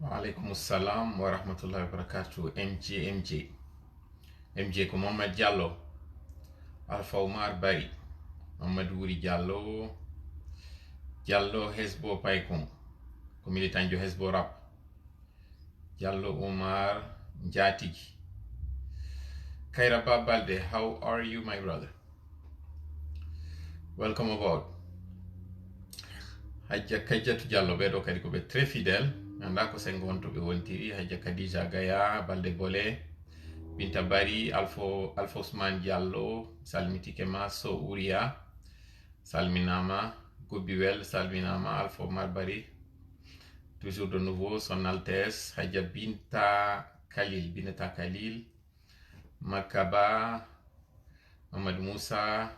Waalaikum salam wa rahmatullahi wa barakatuh. MJ ko Mohamed Diallo, Alpha Omar Bari, Mohamed Wuri Diallo Hezbo Paikon, ko militant jo Hezbo Rap, Diallo Omar Njatigi. Kaira Babalde, how are you, my brother? Welcome aboard. Hajja Kajjatu Diallo ɓeɗo kadi ko ɓe très fidèle anda ko sengo wonto ɓe wontiri. Hajja Khadija Gaya Balde Bole, Binta Bari, Alpha Ousmane Diallo salmitike ma. So Uria salminama, Gobiwel salminama, Alpha Omar Bari toujours de nouveau, son Altesse Hajja Binta Khalil, Makaba, Mohamed Moussa,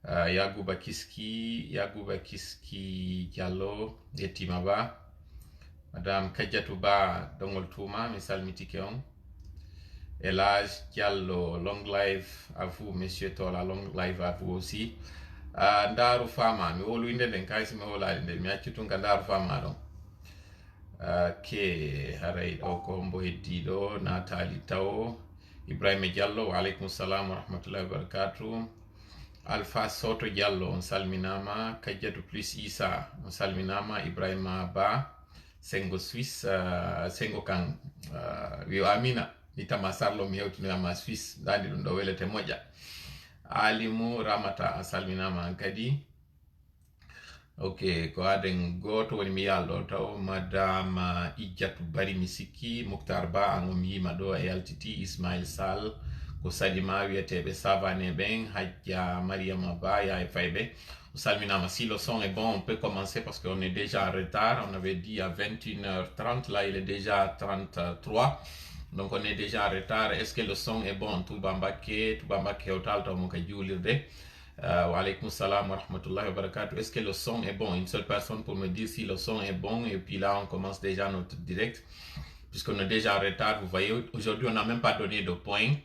Yagouba Kiski Diallo Yetimaba, Madame Kajatouba Dongol Touma, mi salmitike on. Elage Diallo, long life à vous, Monsieur Tola, long life à vous aussi. Ndaru Fama, mi wolu inde den kaysi mi wolade nde mi accutunga Ndaru Fama ɗon. Ke haray ɗo ko mbo heddiɗo natali taw Ibrahima Diallo, wa aleykum salam wa rahmatullahi wa barakatuh. Alpha Soto Diallo on salminama, Kajjatu plus Isa on salminama, Ibrahima Ba Sengo Suisse, Sengo kan wi Amina itama sarlo mi hewtinama Suisse dandi ɗum ɗo welete moƴƴa. Alimu Ramata a salminama kadi. Ok, ko aden goto woni mi yalɗo taw Madame Ijjatu Bari mi sikki, Moukhtar Ba an o mi yima ɗo e yaltiti, Ismail Sall ko Sadima wiyeteɓe savane ɓen, Hajja Mariama Ba ya e fayɓe o salminama. Si le son est bon, on peut commencer parce qu'on est déjà en retard. On avait dit à 21h30, là il est déjà 33, donc on est déjà en retard. Est-ce que le son est bon? Toubambake Otal Tomoka Djoulirde. Wa alaykoum salam wa rahmatullahi wa barakatuh. Est-ce que le son est bon? Une seule personne pour me dire si le son est bon, et puis là on commence déjà notre direct puisqu'on est déjà en retard. Vous voyez, aujourd'hui on n'a même pas donné de points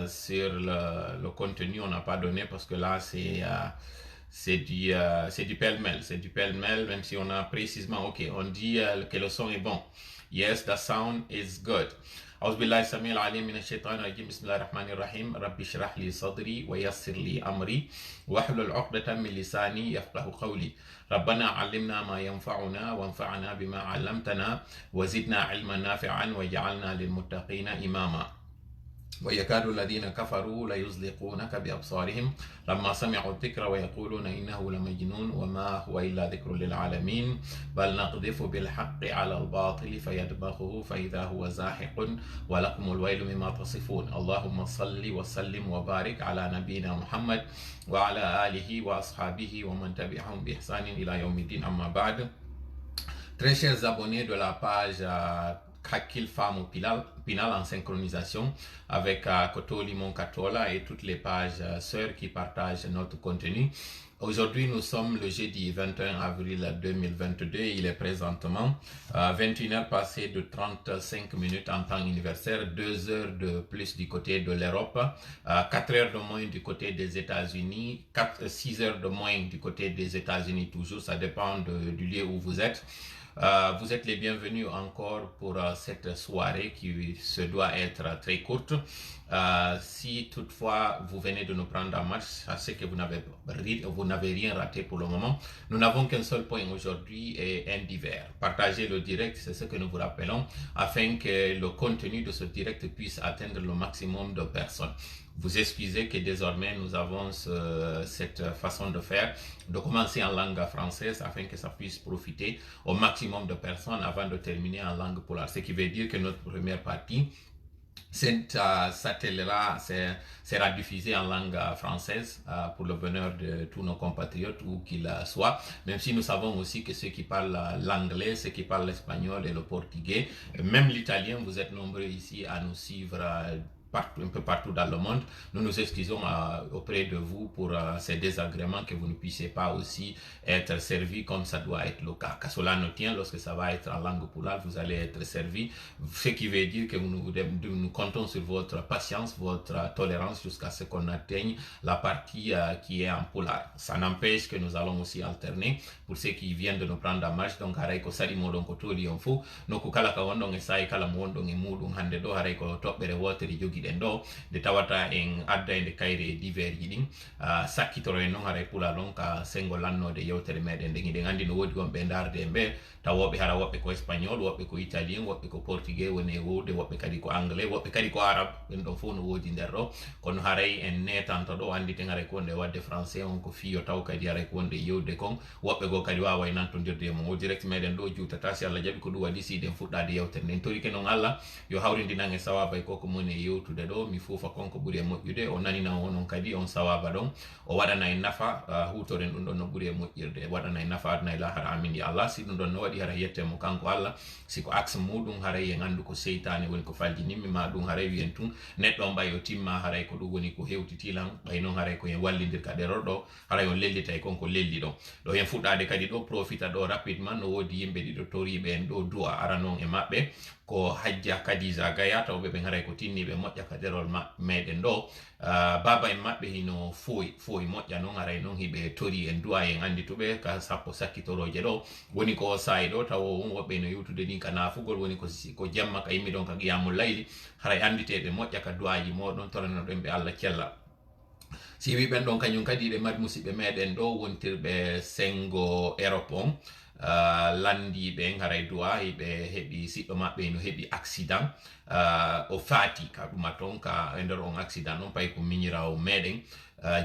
sur le contenu, on n'a pas donné parce que là c'est du pêle-mêle, même si on a précisément, ok, on dit que le son est bon. Yes, the sound is good. أعوذ بالله السميع العليم من الشيطان الرجيم بسم الله الرحمن الرحيم رب اشرح لي صدري ويسر لي أمري واحلل عقدة من لساني يفقهوا قولي ربنا علمنا ما ينفعنا وانفعنا بما علمتنا وزدنا علما نافعا وجعلنا للمتقين إماما ويكاد الذين كفروا ليزلقونك بأبصارهم لما سمعوا الذكر ويقولون إنه لمجنون وما هو إلا ذكر للعالمين بل نقذف بالحق على الباطل فيدمغه فإذا هو زاهق ولكم الويل مما تصفون اللهم صل وسلم وبارك على نبينا محمد وعلى آله وأصحابه ومن تبعهم بإحسان إلى يوم الدين أما بعد. Très chers abonnés de la page Kakil Famo Pinal en synchronisation avec Koto Limon Katola et toutes les pages sœurs qui partagent notre contenu. Aujourd'hui, nous sommes le jeudi 21 avril 2022. Il est présentement 21h passées de 35 minutes en temps universel, 2 heures de plus du côté de l'Europe, 4 heures de moins du côté des États-Unis, 6 heures de moins du côté des États-Unis toujours, ça dépend du lieu où vous êtes. Vous êtes les bienvenus encore pour cette soirée qui se doit être très courte. Si toutefois vous venez de nous prendre en marche, sachez que vous n'avez rien raté pour le moment. Nous n'avons qu'un seul point aujourd'hui et un divers. Partagez le direct, c'est ce que nous vous rappelons, afin que le contenu de ce direct puisse atteindre le maximum de personnes. Vous excusez que désormais nous avons cette façon de faire, de commencer en langue française afin que ça puisse profiter au maximum de personnes avant de terminer en langue polaire. Ce qui veut dire que notre première partie sera diffusée en langue française pour le bonheur de tous nos compatriotes où qu'ils soient, même si nous savons aussi que ceux qui parlent l'anglais, ceux qui parlent l'espagnol et le portugais, même l'italien, vous êtes nombreux ici à nous suivre un peu partout dans le monde. Nous nous excusons auprès de vous pour ces désagréments, que vous ne puissiez pas aussi être servi comme ça doit être le cas. Car cela nous tient, lorsque ça va être en langue poulard, vous allez être servi, ce qui veut dire que nous comptons sur votre patience, votre tolérance jusqu'à ce qu'on atteigne la partie qui est en poulard. Ça n'empêche que nous allons aussi alterner pour ceux qui viennent de nous prendre en marche. Donc haray ko sari modon ko toli on fo nokku kala ka wondon e sai kala mo wondon e mudum hande do haray ko toɓɓere wotere jogiɗen ɗo nde tawata en adda e nde kayre divers ji ɗin sakkitoro en noon haray pula ɗon ka sengo lannode yewtere meɗen nden iɗen andi no wodi wonɓe darde e ɓe taw woɓɓe hara woɓɓe ko espagnol, woɓɓe ko italien, woɓɓe ko portugais woni e wode, woɓɓe kadi ko anglais, woɓɓe kadi ko arabe. ɓen ɗon fof no wodi nder ɗo kono haray en netanto ɗo anditen haray ko wonde wadde français on ko fiyo taw kadi haray ko wonde yewde kon woɓɓe go kadi wawa nantodirde e mum o direct meɗen ɗo juutata si Allah jaɓi ko ɗum waɗi siɗen fuɗɗade yewtere nden torike noon Allah yo hawrindinan e sawaba e koko moni e yewtude ɗo mi fuufa konko ɓuuri e moƴƴude o nanina onon kadi on sawaba ɗon o waɗana en nafa hutoren ɗum ɗon no ɓuuri e moƴƴirde waɗana en nafa aduna e lahara amin ya Allah. Si ɗum ɗon no waɗi hara yettemo kanko Allah siko axe muɗum haray en andu ko seytane woni ko faljinimmi ma ɗum haray wiyen tun neɗɗo on ɓay o timma haray ko ɗum woni ko hewtitilan ɓay noon haray ko en wallidir ka ɗeror ɗo haray on lellita e konko lelli ɗon ɗo hen fuɗɗade kadi ɗo profita ɗo rapidement no wodi yimɓe ɗiɗo toriɓe en ɗo du'a ara noon e maɓɓe ko hajja kadisa gaya tawɓe ɓen haray ko tinniɓe moƴƴa ka ɗerol meɗen ɗo baba en maɓɓe hino foyi moƴƴa noon haray noon hiɓe tori en du'a en andituɓe ka sappo sakkitoroje ɗo woni ko sayi ɗo taw on woɓɓe no yewtude ɗin ka nafugol woni ko jamma ka yimmi ɗon ka qiyamul layli haray anditeɓe moƴƴa ka du'aji moɗon toranoɗen ɓe Allah cella si wi ɓen ɗon kañum kadi ɗe mari musidɓe meɗen ɗo wontirɓe sengo Europe on landiɓe haray du'a hiɓe heɓi siɗɗo maɓɓe no heɓi accident o faati ka ɗuma ton ka e nder on accident on pay ko miñirawo meɗen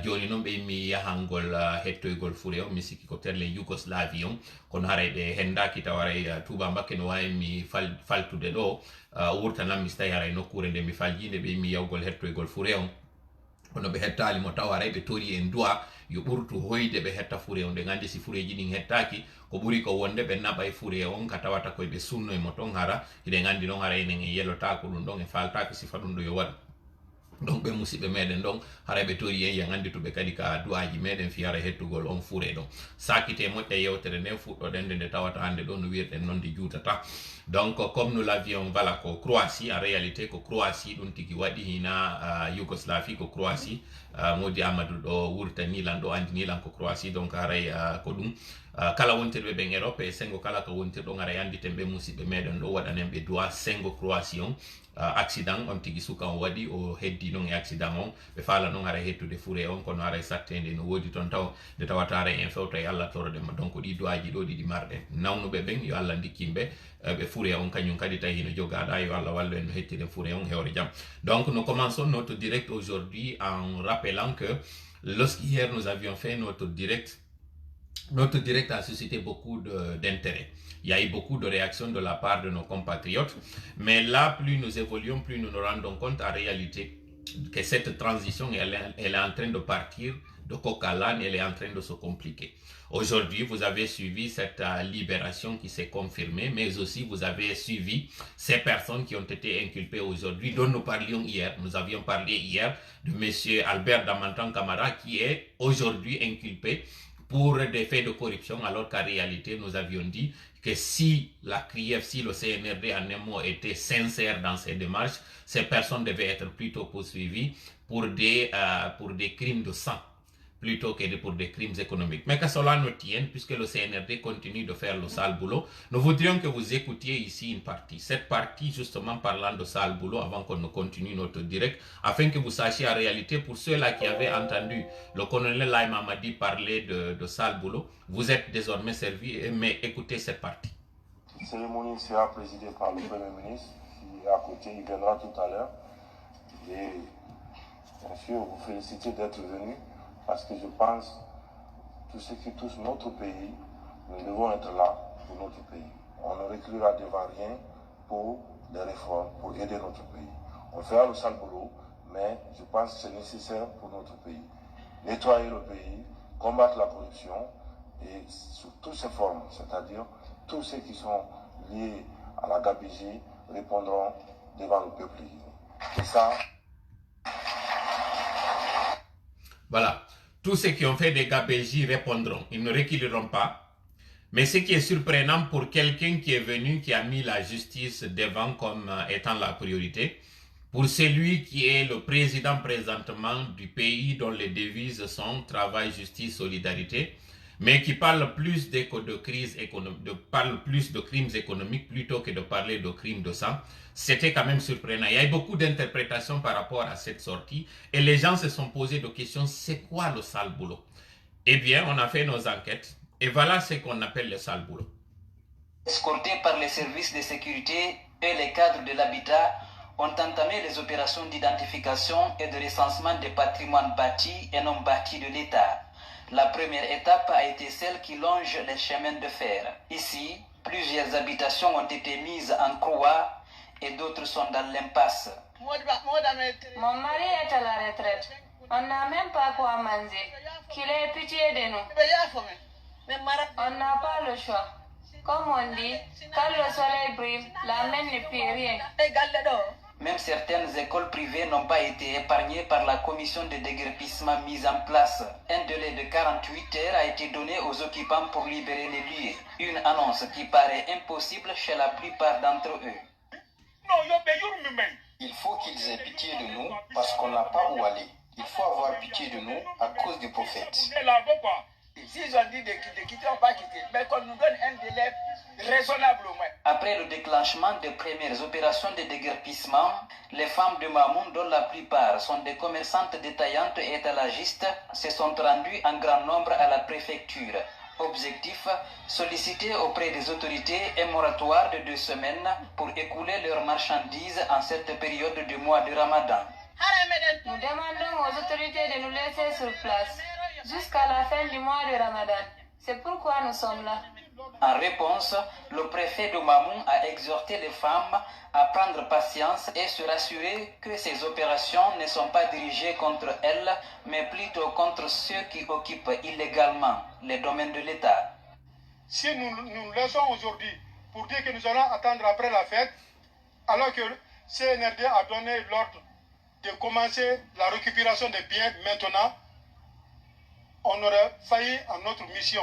joni noon ɓe yimmi yahangol hettoygol fure on mi sikki ko terle Yougoslavie on kono haray ɓe hendaki taw haray tuba mbakke no wawi mi faltude ɗo wurtanammi so tawi haray nokkure nde mi faljinde ɓe yimmi yawgol hettoygol fure on kono ɓe hettali mo taw haray ɓe tori en du'a yo ɓurtu hoyde ɓe hetta fure on. Nde gandi si fureji ɗin hettaki ko ɓuri ko wonde ɓe naɓa e fure on ka tawata koye ɓe sunno e mo ton hara hiɗen gandi noon haray enen en yellotako ɗum ɗon e faltaki sifa ɗum ɗo yo waɗa donc ɓe musidɓe meɗen ɗon haray ɓe tori en yen andituɓe kadi ka du'aji meɗen fi haray hettugol on fure ɗon sakite moƴƴa yewtere nden fuɗɗoɗen nde tawata hande ɗo no wirɗen noon nde juutata. Donc comme nous l'avions voilà ko Croatie en réalité ko Croatie ɗum tigi waɗi hina Yougoslavie ko Croatie modi Amadou ɗo wurtanilan ɗo andinilan ko Croatie donc haray ko ɗum kala wontirɓe ɓen Europe e sengo kala ko wontirɗon haray anditen ɓe musidɓe meɗen ɗo waɗanen ɓe du'a sengo Croatie on accident on tigi suka on waɗi o heddi noon e accident on ɓe faala noon haray hettude fure on kono haray sattede no wodi toon taw nde tawata haray en fewta e Allah toroɗema donc ɗi du'aji ɗo ɗiɗi marɗen nawnuɓe ɓen yo Allah dikkimɓe ɓe fure on kañum kadi tawi hino jogaɗa yo Allah wallu en no hettiren fure on hewre jaam. Donc nous commençons notre direct aujourd'hui en rappelant que lorsqu'hier nous avions fait notre direct a suscité beaucoup d'intérêt. Il y a eu beaucoup de réactions de la part de nos compatriotes, mais là, plus nous évoluons, plus nous nous rendons compte en réalité que cette transition, elle est en train de partir de coq à l'âne, elle est en train de se compliquer. Aujourd'hui, vous avez suivi cette libération qui s'est confirmée, mais aussi vous avez suivi ces personnes qui ont été inculpées aujourd'hui, dont nous parlions hier. Nous avions parlé hier de M. Albert Damantan Camara, qui est aujourd'hui inculpé pour des faits de corruption, alors qu'en réalité, nous avions dit que si la CRIEF, si le CNRD en un mot était sincère dans ses démarches, ces personnes devaient être plutôt poursuivies pour des crimes de sang, plutôt que pour des crimes économiques. Mais que cela nous tienne, puisque le CNRD continue de faire le sale boulot, nous voudrions que vous écoutiez ici une partie. Cette partie, justement, parlant de sale boulot, avant qu'on ne continue notre direct, afin que vous sachiez en réalité, pour ceux-là qui avaient entendu le colonel Laye Mamadi parler de sale boulot, vous êtes désormais servis, mais écoutez cette partie. La cérémonie sera présidée par le Premier ministre, qui est à côté, il viendra tout à l'heure. Et bien sûr, vous féliciter d'être venu. Parce que je pense que tout ce qui touche notre pays, nous devons être là pour notre pays. On ne reculera devant rien pour des réformes, pour aider notre pays. On fera le sale boulot, mais je pense que c'est nécessaire pour notre pays. Nettoyer le pays, combattre la corruption, et sous toutes ses formes, c'est-à-dire tous ceux qui sont liés à la gabegie répondront devant le peuple. Et ça, Voilà. Tous ceux qui ont fait des gabégies répondront. Ils ne reculeront pas. Mais ce qui est surprenant pour quelqu'un qui est venu, qui a mis la justice devant comme étant la priorité, pour celui qui est le président présentement du pays dont les devises sont travail, justice, solidarité, mais qui parle plus de crimes économiques plutôt que de parler de crimes de sang, c'était quand même surprenant. Il y a eu beaucoup d'interprétations par rapport à cette sortie et les gens se sont posé des questions, c'est quoi le sale boulot? Eh bien, on a fait nos enquêtes et voilà ce qu'on appelle le sale boulot. Escortés par les services de sécurité et les cadres de l'habitat, ont entamé les opérations d'identification et de recensement des patrimoines bâtis et non bâtis de l'État. La première étape a été celle qui longe les chemins de fer. Ici, plusieurs habitations ont été mises en croix et d'autres sont dans l'impasse. Mon mari est à la retraite. On n'a même pas quoi manger. Qu'il ait pitié de nous. On n'a pas le choix. Comme on dit, quand le soleil brille, la main ne peut rien. Même certaines écoles privées n'ont pas été épargnées par la commission de déguerpissement mise en place. Un délai de 48 heures a été donné aux occupants pour libérer les lieux. Une annonce qui paraît impossible chez la plupart d'entre eux. Il faut qu'ils aient pitié de nous parce qu'on n'a pas où aller. Il faut avoir pitié de nous à cause du prophète. S'ils ont dit de quitter, on va quitter. Mais qu'on nous donne un délai raisonnable au moins. Après le déclenchement des premières opérations de déguerpissement, les femmes de Mamoun, dont la plupart sont des commerçantes détaillantes et étalagistes, se sont rendues en grand nombre à la préfecture. Objectif, solliciter auprès des autorités un moratoire de 2 semaines pour écouler leurs marchandises en cette période du mois de Ramadan. Nous demandons aux autorités de nous laisser sur place jusqu'à la fin du mois de Ramadan. C'est pourquoi nous sommes là. En réponse, le préfet de Mamoun a exhorté les femmes à prendre patience et se rassurer que ces opérations ne sont pas dirigées contre elles, mais plutôt contre ceux qui occupent illégalement les domaines de l'État. Si nous laissons aujourd'hui pour dire que nous allons attendre après la fête, alors que CNRD a donné l'ordre de commencer la récupération des biens maintenant, on aurait failli à notre mission.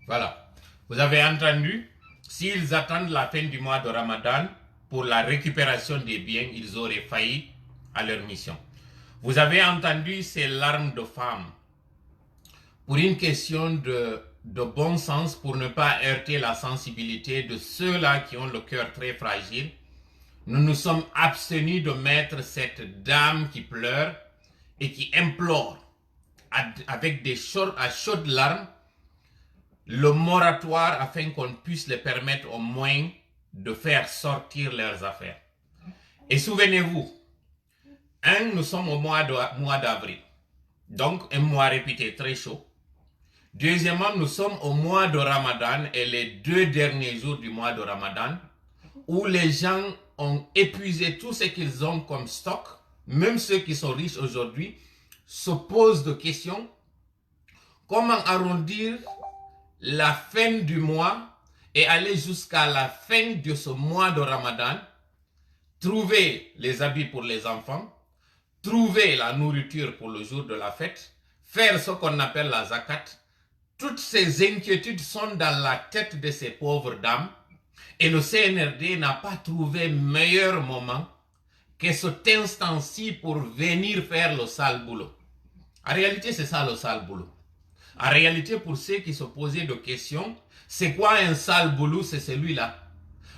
Voilà. Vous avez entendu, s'ils attendent la fin du mois de Ramadan pour la récupération des biens, ils auraient failli à leur mission. Vous avez entendu ces larmes de femmes. Pour une question de bon sens, pour ne pas heurter la sensibilité de ceux-là qui ont le cœur très fragile, nous nous sommes abstenus de mettre cette dame qui pleure et qui implore avec à chaudes larmes le moratoire afin qu'on puisse les permettre au moins de faire sortir leurs affaires. Et souvenez-vous, nous sommes au mois d'avril, donc un mois répété très chaud. Deuxièmement, nous sommes au mois de Ramadan et les 2 derniers jours du mois de Ramadan où les gens ont épuisé tout ce qu'ils ont comme stock, même ceux qui sont riches aujourd'hui, se posent des questions. Comment arrondir la fin du mois et aller jusqu'à la fin de ce mois de Ramadan, trouver les habits pour les enfants, trouver la nourriture pour le jour de la fête, faire ce qu'on appelle la zakat. Toutes ces inquiétudes sont dans la tête de ces pauvres dames et le CNRD n'a pas trouvé meilleur moment que cet instant-ci pour venir faire le sale boulot. En réalité, c'est ça le sale boulot. En réalité, pour ceux qui se posaient des questions, c'est quoi un sale boulot? C'est celui-là.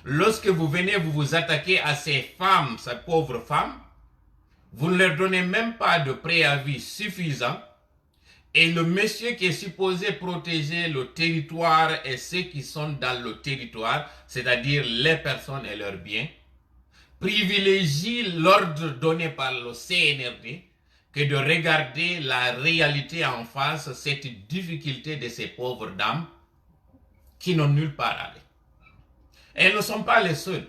Lorsque vous venez, vous vous attaquez à ces femmes, ces pauvres femmes, vous ne leur donnez même pas de préavis suffisant. Et le monsieur qui est supposé protéger le territoire et ceux qui sont dans le territoire, c'est-à-dire les personnes et leurs biens, privilégie l'ordre donné par le CNRD que de regarder la réalité en face, cette difficulté de ces pauvres dames qui n'ont nulle part à aller. Et elles ne sont pas les seuls.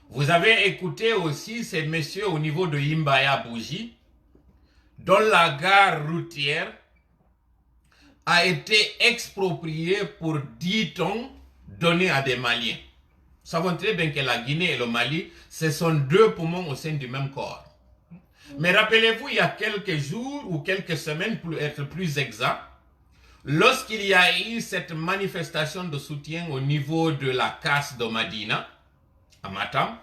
Vous avez écouté aussi ces messieurs au niveau de Imbaya Bougie, dont la gare routière a été expropriée pour 10 tonnes données à des Maliens. Nous savons très bien que la Guinée et le Mali, ce sont 2 poumons au sein du même corps. Mais rappelez-vous, il y a quelques jours ou quelques semaines, pour être plus exact, lorsqu'il y a eu cette manifestation de soutien au niveau de la casse de Madina, à Matam,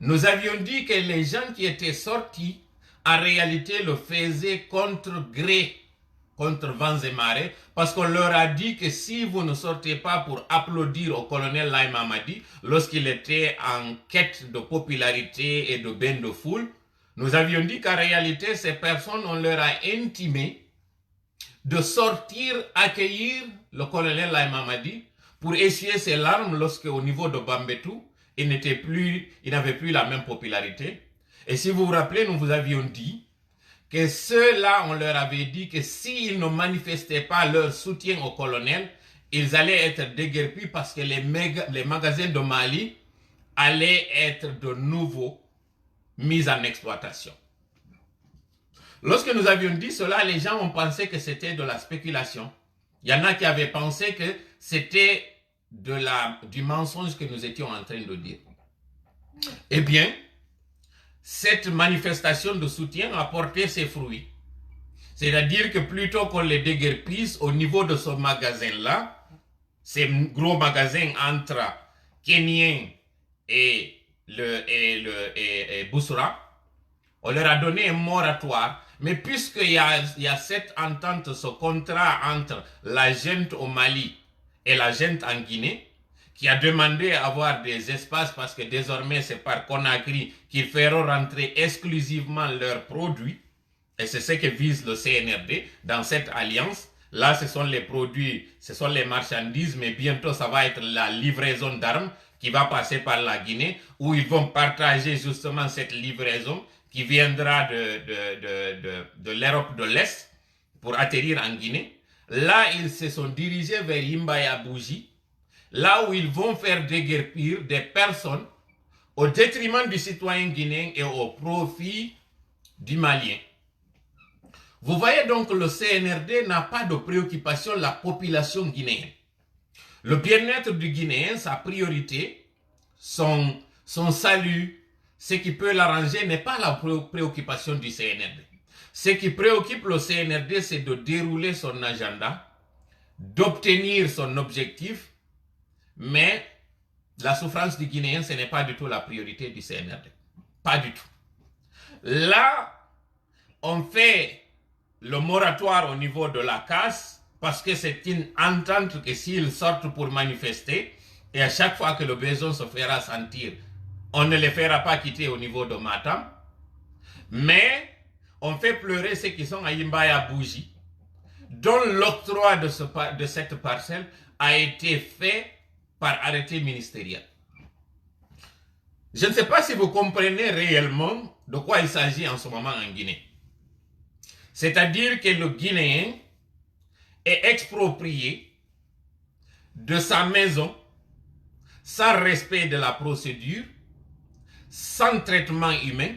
nous avions dit que les gens qui étaient sortis, en réalité, le faisaient contre gré, contre vents et marées, parce qu'on leur a dit que si vous ne sortez pas pour applaudir au colonel Laye Mamadi, lorsqu'il était en quête de popularité et de bain de foule, nous avions dit qu'en réalité, ces personnes, on leur a intimé de sortir, accueillir le colonel Laye Mamadi pour essuyer ses larmes lorsque, au niveau de Bambetou, il n'avait plus la même popularité. Et si vous vous rappelez, nous vous avions dit que ceux-là, on leur avait dit que s'ils ne manifestaient pas leur soutien au colonel, ils allaient être déguerpis parce que les magasins de Mali allaient être de nouveau mis en exploitation. Lorsque nous avions dit cela, les gens ont pensé que c'était de la spéculation. Il y en a qui avaient pensé que c'était du mensonge que nous étions en train de dire. Eh bien, cette manifestation de soutien a porté ses fruits. C'est-à-dire que plutôt qu'on les déguerpisse au niveau de ce magasin-là, ces gros magasins entre Kenyans et Boussra, on leur a donné un moratoire. Mais puisqu'il y a cette entente, ce contrat entre la junte au Mali et la junte en Guinée, qui a demandé à avoir des espaces parce que désormais c'est par Conakry qu'ils feront rentrer exclusivement leurs produits. Et c'est ce que vise le CNRD dans cette alliance. Là, ce sont les produits, ce sont les marchandises, mais bientôt ça va être la livraison d'armes qui va passer par la Guinée, où ils vont partager justement cette livraison qui viendra de l'Europe de l'Est pour atterrir en Guinée. Là, ils se sont dirigés vers Imbaya Bougie, là où ils vont faire déguerpir des personnes au détriment du citoyen guinéen et au profit du Malien. Vous voyez donc que le CNRD n'a pas de préoccupation de la population guinéenne. Le bien-être du Guinéen, sa priorité, son salut, ce qui peut l'arranger n'est pas la préoccupation du CNRD. Ce qui préoccupe le CNRD, c'est de dérouler son agenda, d'obtenir son objectif, mais la souffrance du Guinéen, ce n'est pas du tout la priorité du CNRD. Pas du tout. Là, on fait le moratoire au niveau de la casse parce que c'est une entente que s'ils sortent pour manifester, et à chaque fois que le besoin se fera sentir, on ne les fera pas quitter au niveau de Matam, mais on fait pleurer ceux qui sont à Imbaya Bougie, dont l'octroi de cette parcelle a été fait par arrêté ministériel. Je ne sais pas si vous comprenez réellement de quoi il s'agit en ce moment en Guinée. C'est-à-dire que le Guinéen est exproprié de sa maison sans respect de la procédure, sans traitement humain,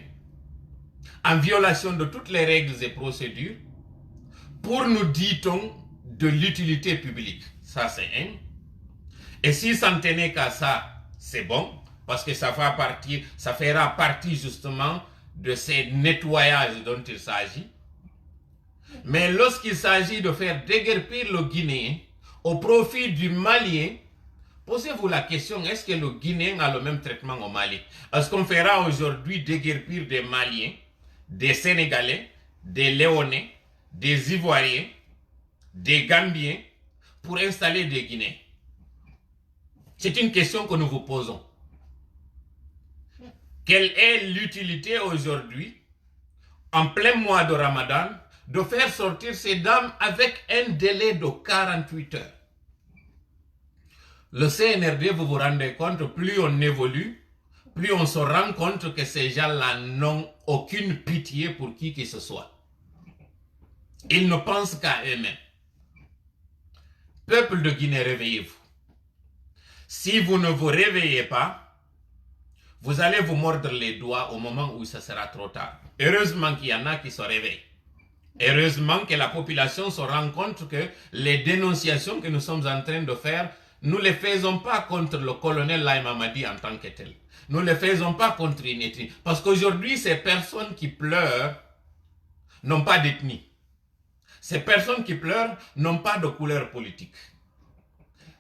en violation de toutes les règles et procédures, pour, nous dit-on, de l'utilité publique. Ça, c'est un. Et si ça ne tenait qu'à ça, c'est bon, parce que ça fera partie justement de ces nettoyages dont il s'agit. Mais lorsqu'il s'agit de faire déguerpir le Guinéen au profit du Malien, posez-vous la question, est-ce que le Guinéen a le même traitement au Mali? Est-ce qu'on fera aujourd'hui déguerpir des Maliens, des Sénégalais, des Léonais, des Ivoiriens, des Gambiens pour installer des Guinéens? C'est une question que nous vous posons. Quelle est l'utilité aujourd'hui, en plein mois de Ramadan, de faire sortir ces dames avec un délai de 48 heures? Le CNRD, vous vous rendez compte, plus on évolue, plus on se rend compte que ces gens-là n'ont aucune pitié pour qui que ce soit. Ils ne pensent qu'à eux-mêmes. Peuple de Guinée, réveillez-vous. Si vous ne vous réveillez pas, vous allez vous mordre les doigts au moment où ça sera trop tard. Heureusement qu'il y en a qui se réveillent. Heureusement que la population se rend compte que les dénonciations que nous sommes en train de faire nous ne les faisons pas contre le colonel Laye Mamadi en tant que tel. Nous ne les faisons pas contre une ethnie. Parce qu'aujourd'hui, ces personnes qui pleurent n'ont pas d'ethnie. Ces personnes qui pleurent n'ont pas de couleur politique.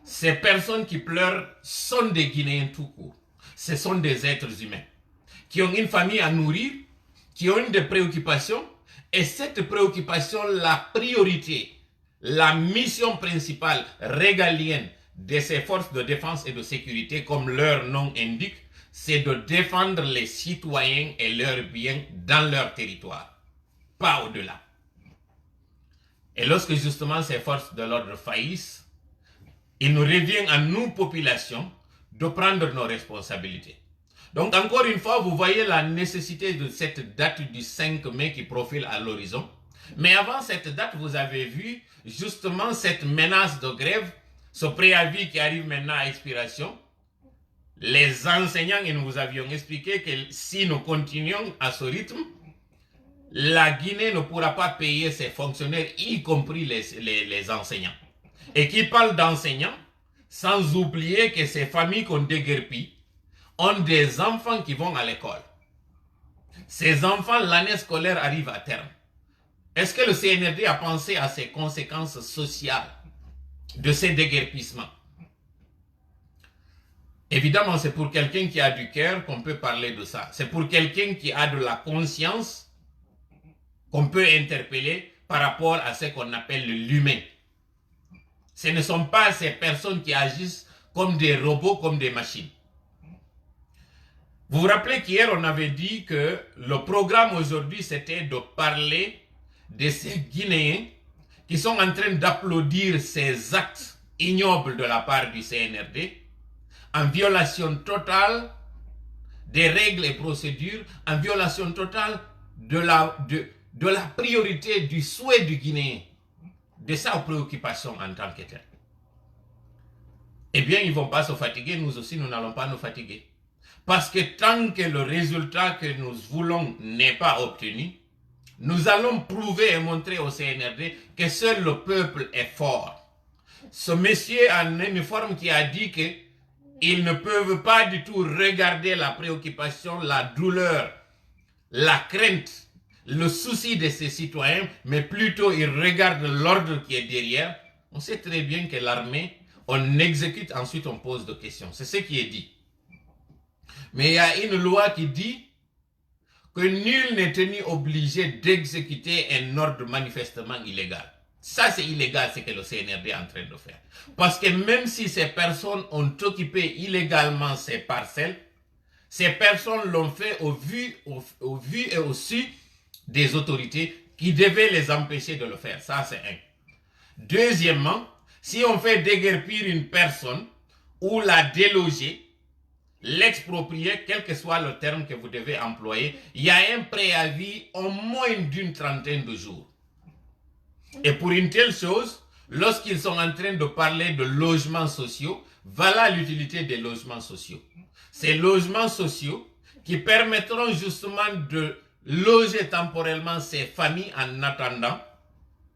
Ces personnes qui pleurent sont des Guinéens tout court. Ce sont des êtres humains qui ont une famille à nourrir, qui ont des préoccupations, et cette préoccupation, la priorité, la mission principale régalienne de ces forces de défense et de sécurité, comme leur nom indique, c'est de défendre les citoyens et leurs biens dans leur territoire, pas au-delà. Et lorsque justement ces forces de l'ordre faillissent, il nous revient à nous, populations, de prendre nos responsabilités. Donc encore une fois, vous voyez la nécessité de cette date du 5 mai qui profile à l'horizon. Mais avant cette date, vous avez vu justement cette menace de grève, ce préavis qui arrive maintenant à expiration. Les enseignants, et nous vous avions expliqué que si nous continuons à ce rythme, la Guinée ne pourra pas payer ses fonctionnaires, y compris les enseignants. Et qui parle d'enseignants, sans oublier que ces familles qu'on déguerpit ont des enfants qui vont à l'école. Ces enfants, l'année scolaire arrive à terme. Est-ce que le CNRD a pensé à ces conséquences sociales de ces déguerpissements? Évidemment, c'est pour quelqu'un qui a du cœur qu'on peut parler de ça. C'est pour quelqu'un qui a de la conscience qu'on peut interpeller par rapport à ce qu'on appelle l'humain. Ce ne sont pas ces personnes qui agissent comme des robots, comme des machines. Vous vous rappelez qu'hier, on avait dit que le programme aujourd'hui, c'était de parler de ces Guinéens qui sont en train d'applaudir ces actes ignobles de la part du CNRD, en violation totale des règles et procédures, en violation totale de la priorité du souhait du Guinéen, de sa préoccupation en tant que tel. Eh bien, ils ne vont pas se fatiguer, nous aussi, nous n'allons pas nous fatiguer. Parce que tant que le résultat que nous voulons n'est pas obtenu, nous allons prouver et montrer au CNRD que seul le peuple est fort. Ce monsieur en uniforme qui a dit qu'ils ne peuvent pas du tout regarder la préoccupation, la douleur, la crainte, le souci de ses citoyens, mais plutôt ils regardent l'ordre qui est derrière. On sait très bien que l'armée, on exécute, ensuite on pose des questions. C'est ce qui est dit. Mais il y a une loi qui dit que nul n'est tenu obligé d'exécuter un ordre manifestement illégal. Ça, c'est illégal, ce que le CNRD est en train de faire. Parce que même si ces personnes ont occupé illégalement ces parcelles, ces personnes l'ont fait au vu et au su des autorités qui devaient les empêcher de le faire. Ça, c'est un. Deuxièmement, si on fait déguerpir une personne ou la déloger, l'exproprier, quel que soit le terme que vous devez employer, il y a un préavis en moins d'une trentaine de jours. Et pour une telle chose, lorsqu'ils sont en train de parler de logements sociaux, voilà l'utilité des logements sociaux. Ces logements sociaux qui permettront justement de loger temporairement ces familles en attendant.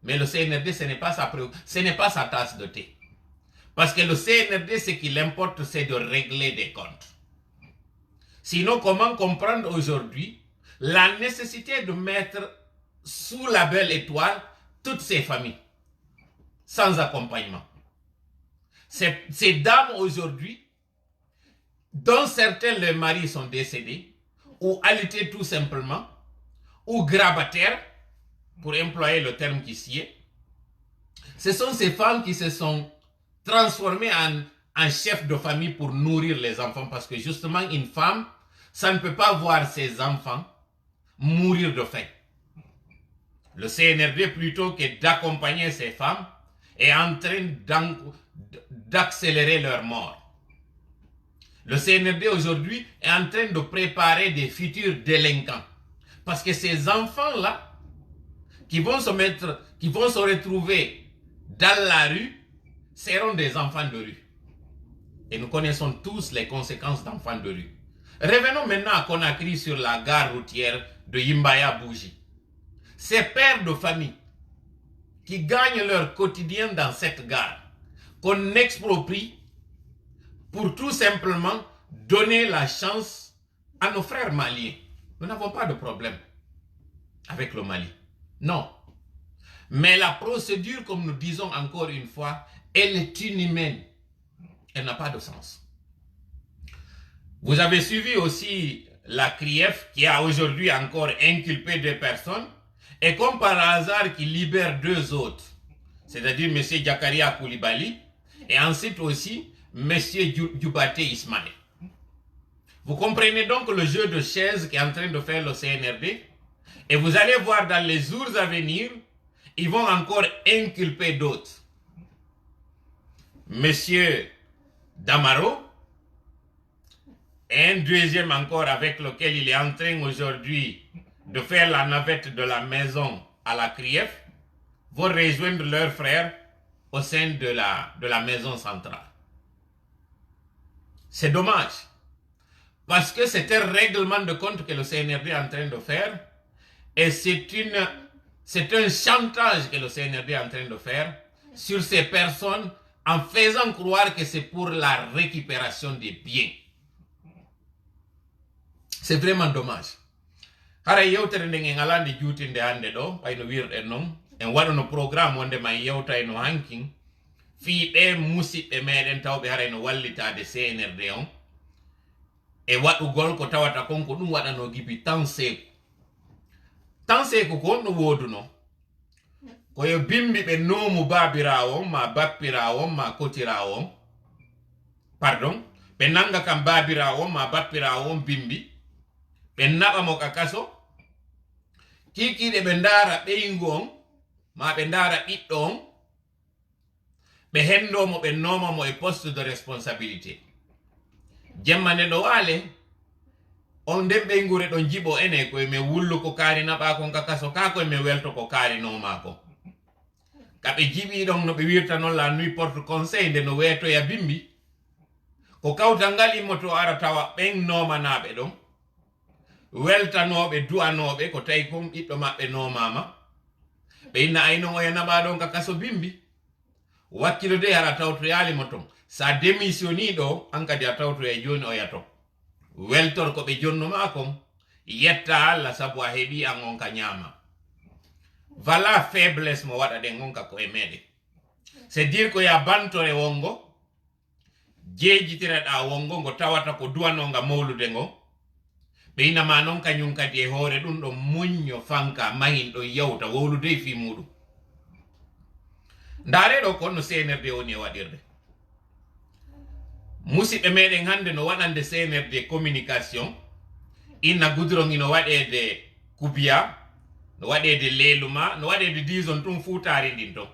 Mais le CNRD, ce n'est pas sa tasse de thé. Parce que le CNRD, ce qui l'importe, c'est de régler des comptes. Sinon, comment comprendre aujourd'hui la nécessité de mettre sous la belle étoile toutes ces familles, sans accompagnement? Ces dames aujourd'hui, dont certains, leurs maris sont décédés, ou alités tout simplement, ou grabataires, pour employer le terme qui s'y est, ce sont ces femmes qui se sont transformées en chefs de famille pour nourrir les enfants, parce que justement, une femme, ça ne peut pas voir ses enfants mourir de faim. Le CNRD, plutôt que d'accompagner ces femmes, est en train d'accélérer leur mort. Le CNRD aujourd'hui est en train de préparer des futurs délinquants. Parce que ces enfants-là, qui vont se retrouver dans la rue, seront des enfants de rue. Et nous connaissons tous les conséquences d'enfants de rue. Revenons maintenant à Conakry sur la gare routière de Yimbaya-Bougie. Ces pères de famille qui gagnent leur quotidien dans cette gare, qu'on exproprie pour tout simplement donner la chance à nos frères maliens. Nous n'avons pas de problème avec le Mali. Non. Mais la procédure, comme nous disons encore une fois, elle est inhumaine. Elle n'a pas de sens. Vous avez suivi aussi la CRIEF qui a aujourd'hui encore inculpé 2 personnes et comme par hasard qui libère 2 autres. C'est-à-dire M. Jakaria Koulibaly et ensuite aussi M. Djoubaté Ismaël. Vous comprenez donc le jeu de chaises qu'est en train de faire le CNRD et vous allez voir dans les jours à venir, ils vont encore inculper d'autres. Monsieur Damaro, et un deuxième encore avec lequel il est en train aujourd'hui de faire la navette de la maison à la CRIEF, vont rejoindre leurs frères au sein de la maison centrale. C'est dommage, parce que c'est un règlement de compte que le CNRD est en train de faire, et c'est un chantage que le CNRD est en train de faire sur ces personnes en faisant croire que c'est pour la récupération des biens. C'est vraiment dommage. Hara yewtere nde en alande juutinde hande ɗo payno wirɗen noon en waɗano programme wonde ma yewta eno hankin fii ɓe musidɓe meɗen tawɓe hara eno wallitade CNRD on e waɗugol ko tawata kon ko ɗum waɗano gibi tan seeko ko on no woduno koyo bimbi ɓe noomu babirawo on ma bappirawo on ma kotirawo on pardon ɓe nanga kam babirawo on ma bappirawo on bimbi ɓe naɓa mo ka kaso kikiɗe ɓe ndaara ɓeygu on ma ɓe ndaara ɓiɗɗo on ɓe hendomo ɓe nomamo e poste de responsabilité jemma nde ɗo waale on nden ɓeygure ɗon jiɓo ene koye mi wullu ko kaari naɓa kon ka kaso ka koye mi welto ko kaari noma ko kaɓe jiɓi ɗon no ɓe wirta noon la nuit porte conseil nde no weetoya bimbi ko kawtal ngal immo to ara tawa ɓen nomanaɓe ɗon weltanoɓe du'anoɓe ko tawi kon ɓiɗɗo maɓɓe nomama ɓe inna aynon oya naɓa ɗon ka kaso bimbi wakkilo de hara tawtoyalimo ton sa démissioni ɗo an kadi a tawtoya joni oya ton weltor ko ɓe jonnoma kon yetta Allah sabu a heeɓi an on ka ñama voilà faiblesse mo waɗa ɗen on ka koye meɗen c'est dire ko ya bantore wongo jeejitiraɗa wongo ngo tawata ko duwanonga mawlude ngo ɓe inama noon kañum kadi e hoore ɗum ɗo muñño fanka mahin ɗon yawta wowlude e fi muɗum ndareɗo ko no CNRD woni e waɗirde musidɓe meɗen hande no waɗande CNRD communication inna goudron ino waɗede Koubiya no waɗede Leluma no waɗede dison tum fuutari ndin ton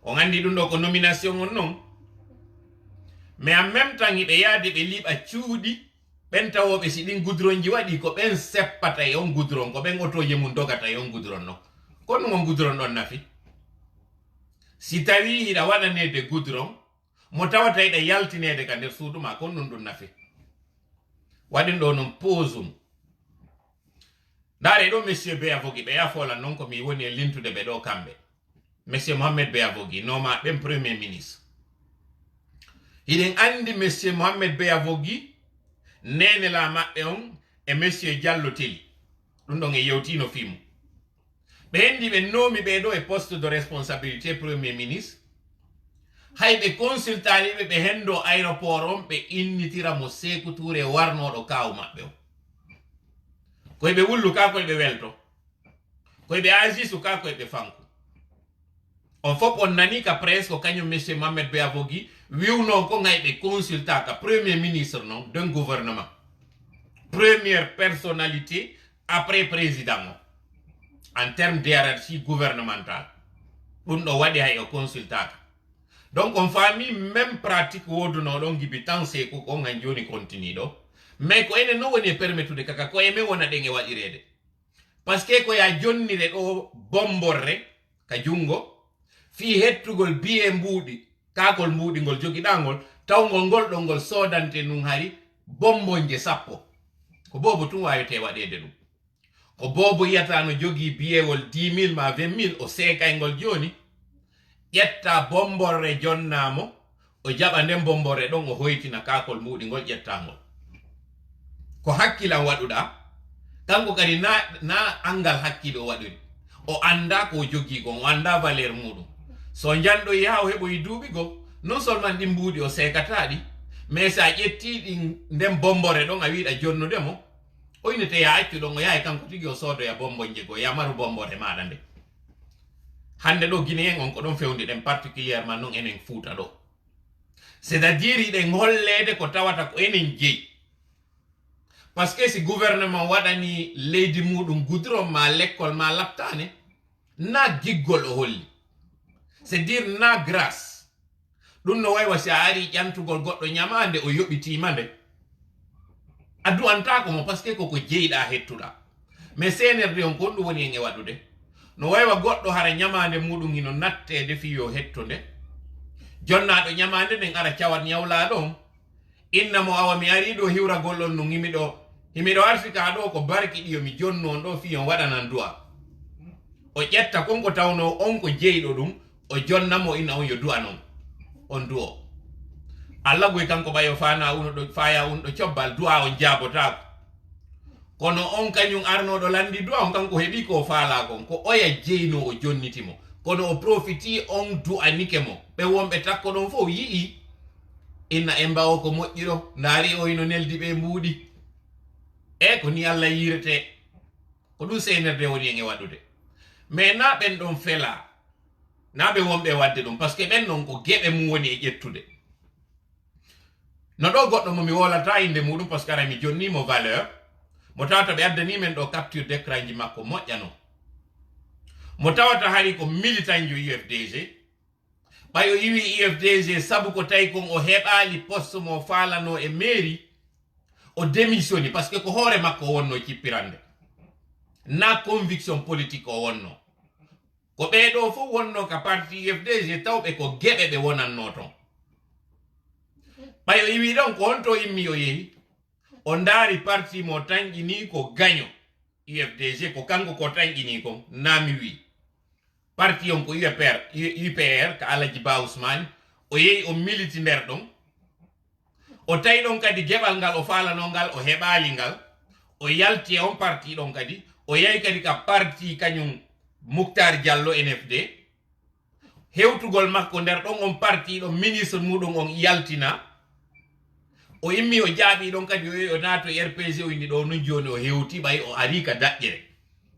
on andi ɗum ɗo ko nomination on noon mais en même temps hiɓe yaade ɓe liɓa cuuɗi ɓen tawoɓe si ɗin goudron ji waɗi ko ɓen seppata e on goudron ko ɓen otoje mum dogata e on goudron noon ko ɗum on goudron ɗon nafi si tawi hiɗa waɗanede goudron mo tawata hiɗa yaltinede ka nder suudu ma kon ɗum ɗum nafi waɗin ɗo noon posum ndaare ɗo monsieur Beyavogi ɓe yafolan noon ko mi woni e lintude ɓe ɗo kamɓe monsieur Mohamed Beyavogi noma ɓen premier ministre hiɗen andi monsieur Mohamed Beyavogi nenela maɓɓe on e monsieur Diallo Teli ɗum ɗon e yewtino fimu ɓe hendi ɓe noomi ɓeɗo e poste de responsabilité premier ministre hayɓe consultaniɓe ɓe hendo aéroport on ɓe innitira mo Sékou Touré warnoɗo kawu maɓɓe o koye ɓe wullu ka koye ɓe welto koye ɓe agisu ka koye ɓe fanku on fof on nani ka presque kañum monsieur Mohamed Beyavogi wiwno ko hayɓe consulta ka premier ministre non d'un gouvernement première personnalité après président o en termes de hiérarchie gouvernementale ɗum ɗo waɗi hay o consultaka donc on faami même pratique woduno ɗon gibi tan Sékou ko han joni continue ɗo mais ko enen no woni e permettude kaka ko emen wona ɗen e waɗirede par ce que ko ya jonnire ɗo bomborre ka jungo fi hettugol biye mbuuɗi kakol mbuuɗi jogiɗangol tawgol ngol ɗo ngol sodante nun hari bombonje 10 ko bobo tun wawete waɗede ɗum ko bobo yiyata no jogii biyewol 10 000 ma 20 000 o seekaygol joni ƴetta bomborre jonnamo o jaɓa nden bombore ɗon o hoytina kakol muɗi ngol ƴettangol ko hakkilan waɗuɗa kanko kadi na angal hakkile o waɗiri o anda ko jogi gon o anda valeur muɗum so janɗo yaha o heɓoyi duuɓi go non seulement ɗi mbuuɗi o sekataɗi mais sa ƴettiɗi nden bombore ɗon a wiɗa jonnudemo oynete ya accu ɗon o yahay kanko tigi o soodoya bombonje go yamaru bombore maɗa nde hande ɗo guinéen on ko ɗon fewndi ɗen particulièrement non enen Fuuta ɗo c'est à dire iɗen hollede ko tawata ko enen jeeyi par ce que si gouvernement waɗani leydi muɗum goudron ma l'école ma laptane na giggol o holli c'est dire na grâce ɗum no waywa si a ari ƴantugol goɗɗo ñamande o yoɓitima nde a du'antako mo par ce que koko jeyiɗa hettuɗa mais CNRD on ko ɗum woni en e waɗude no waywa goɗɗo hara ñamande muɗum ino nattede fiyo hettude jonnaɗo ñamande nden ara cawat ñawlaɗo on innamo awa mi ari ɗo hiwragol on no himiɗo arsika ɗo ko barki ɗiyo mi jonno on ɗo fiyon waɗanan du'a o ƴetta konko tawno on ko jeyiɗo ɗum o jonnamo inna on yo du'a non on du'o Allah goy kanko ɓayo fana uno ɗo faya un ɗo cobbal du'a on jabotako kono on kañum arnoɗo landi du'a on kanko heeɓi ko faala kon ko oya jeyno o jonnitimo kono o profiti on du'anike mo ɓe wonɓe takko ɗon fof yii inna e mbawo ko moƴƴiro ndaari o ino neldi ɓe mbuuɗi e ko ni Allah yirete ko ɗum CNRD woni en e waɗude mais na ɓen ɗon fela na ɓe wonɓe wadde ɗum par ce que ɓen non ko geɓe mum woni e ƴettude no ɗo goɗɗo mo mi wolata inde muɗum par ce que ara mi jonnimo valeur mo tawata ɓe addani men ɗo capture d'écran ji makko moƴƴano mo tawata hari ko militant jo UFDG ɓayo iwi UFDG sabu ko tawi kon o heɓali poste mo falano e mairie o démissioni par ce que ko hoore makko o wonno cippirande na conviction politique o wonno ko ɓeɗo fof wonno ka parti UFDG tawɓe ko geɓe ɓe wonanno ton ɓayo iwi ɗon ko honto immi o yehi o ndaari parti mo tanƴini ko gaño UFDG ko kanko ko tanƴini kon nami wi parti on ko UPR ka Alaji Ba Ousmane o yehi o militi nder ɗon o tawi ɗon kadi geɓal ngal o falano ngal o heɓali ngal o yalti e on parti ɗon kadi o yahi kadi ka parti kañum Moukhtar Diallo NFD hewtugol makko nder ɗon on parti ɗon ministre muɗum on yaltina o immi o jaaɓi ɗon kadi o yehi o naato RPG o inni ɗo non joni o hewti ɓay o ari ka daƴƴere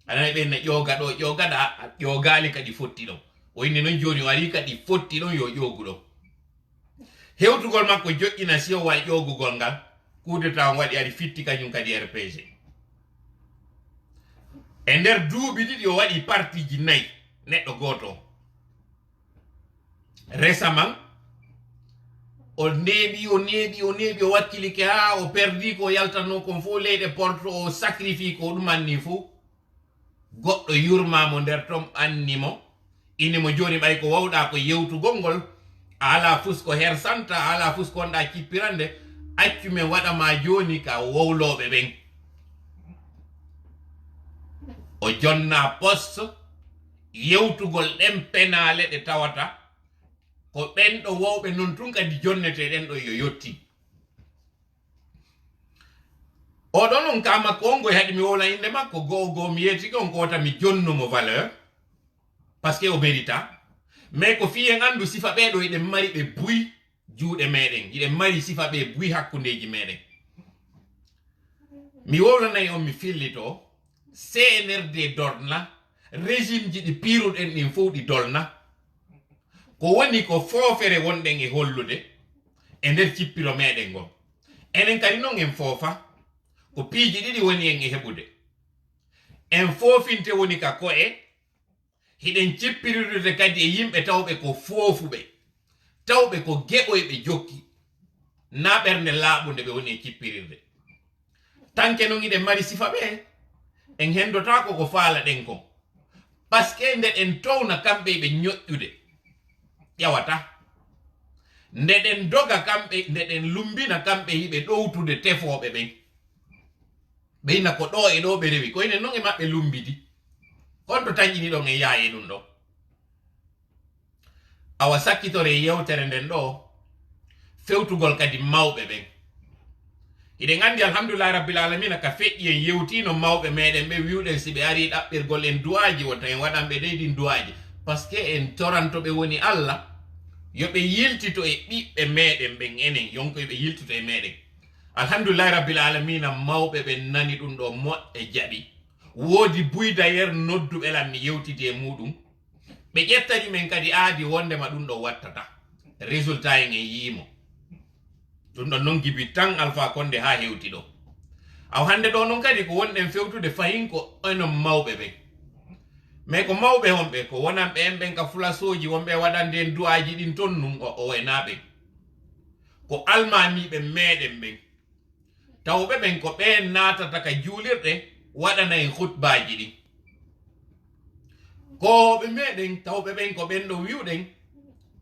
anani ɓenne ƴooga ɗo ƴoogaɗa ƴoogali kadi fotti ɗon o inni non joni o ari kadi fotti ɗon yo ƴoogu ɗon hewtugol makko joƴƴina si o wawi ƴoogugol ngal kudeta on waɗi ari fitti kañum kadi RPG e nder duuɓi ɗiɗi o waɗi parti ji 4 neɗɗo goto récemment o neeɓi o wakkilike ha o perdi ko yaltanno kon fof leyɗe porte o sacrifie ko ɗumanni fof goɗɗo yurmamo nder ton annimo inimo joni ɓay ko wawɗa ko yewtugol ngol a ala fus ko hersanta a ala fus konɗa cippirande accu men waɗama joni ka wowloɓe ɓen o jonna poste yewtugol ɗen penale ɗe tawata ko ɓen ɗo wowɓe non tun kadi jonnete ɗen ɗo yo yotti oɗon on ka makko on goy haɗi mi wowla inde makko go mi yetiki on ko wata mi jonnumo valeur par ce que o mérita mais ko fiyen andu sifa ɓeɗo yiɗen mari ɓe buy juuɗe meɗen yiɗen mari sifa ɓe buy hakkundeji meɗen mi wowlanayi on mi fillito CNRD dorna régime ji ɗi piruɗen ɗin fof ɗi dolna ko woni ko foofere wonɗen e hollude e nder cippiro meɗen ngon enen kadi noon en foofa ko piiji ɗiɗi woni en e heɓude en foofinte woni ka ko'e hiɗen cippirirude kadi e yimɓe tawɓe ko foofuɓe tawɓe ko geɓoyɓe jokki na ɓernde laaɓunde ɓe woni e cippirirde tanke noon iɗen mari sifa ɓe en hendotako ko faala ɗen kon par ce que nde ɗen towna kamɓe ɓe ñoƴƴude ƴawata nde ɗen doga kamɓe nde ɗen lumbina kamɓe yiɓe ɗowtude tefoɓe ɓen ɓeyna ko ɗo e ɗo ɓe rewi koyne noon e maɓɓe lumbidi honto tañƴini ɗon e yaaye ɗum ɗo awa sakkitore yewtere nden ɗo fewtugol kadi mawɓe ɓen iɗen andi alhamdulillah rabbil alamin ka feƴƴi en yewtino mawɓe meɗen ɓe wiwɗen si ɓe ari ɗaɓɓirgol en duwaji wonta en waɗanɓe ɗeydin duwaji par ce que en torantoɓe woni Allah yoɓe yiltito e ɓiɓɓe meɗen ɓen enen yonko yoɓe yiltito e meɗen alhamdulillah rabbil alamina mawɓe ɓen nani ɗum ɗo moƴƴe jaɓi woodi buy d'ailleurs nodduɓe lan mi yewtidi e muɗum ɓe ƴettani men kadi aadi wondema ɗum ɗo wattata résultat en en yiimo ɗum ɗon noon gibi tan Alpha Condé ha hewti ɗo aw hande ɗo noon kadi ko wonɗen fewtude fayin ko onon mawɓe ɓen mais ko mawɓe honɓe ko wonanɓe en ɓen ka fulasoji wonɓe waɗande en du'aji ɗin ton num o enaɓen ko almamiɓe meɗen ɓen tawɓe ɓen ko ɓen natata ka juulirɗe waɗana en hutbaji ɗin ko ɓe meɗen tawɓe ɓen ko ɓen ɗo wiwɗen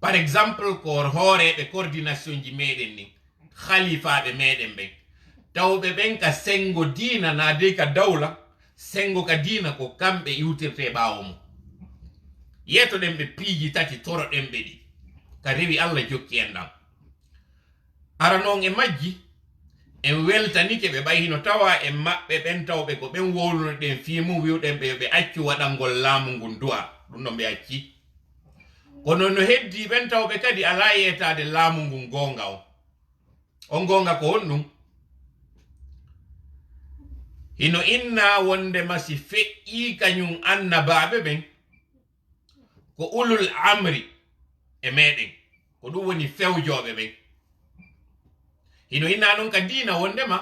par exemple ko hooreɓe coordination ji meɗen ni khalifaɓe meɗen ɓen tawɓe ɓen ka sengo dina na dey ka dawla sengo ka dina ko kamɓe iwtirte ɓawo mo yetoɗen ɓe piiji tati toroɗen ɓe ɗi ka rewi Allah jokki en ɗam ara noon e majji en weltanike ɓe ɓayhino tawa e maɓɓe ɓen tawɓe ko ɓen wowlunoɗen fimu wiwɗen ɓe yoɓe accu waɗangol laamu ngun du'a ɗum ɗon ɓe acci kono no heddi ɓen tawɓe kadi ala yetade laamu ngun gonga on gonga ko on ɗum hino inna wondema si feƴƴi kañum annabaɓe ɓen ko ulul amri e meɗen ko ɗum woni fewjoɓe ɓen hino inna ɗon ka dina wondema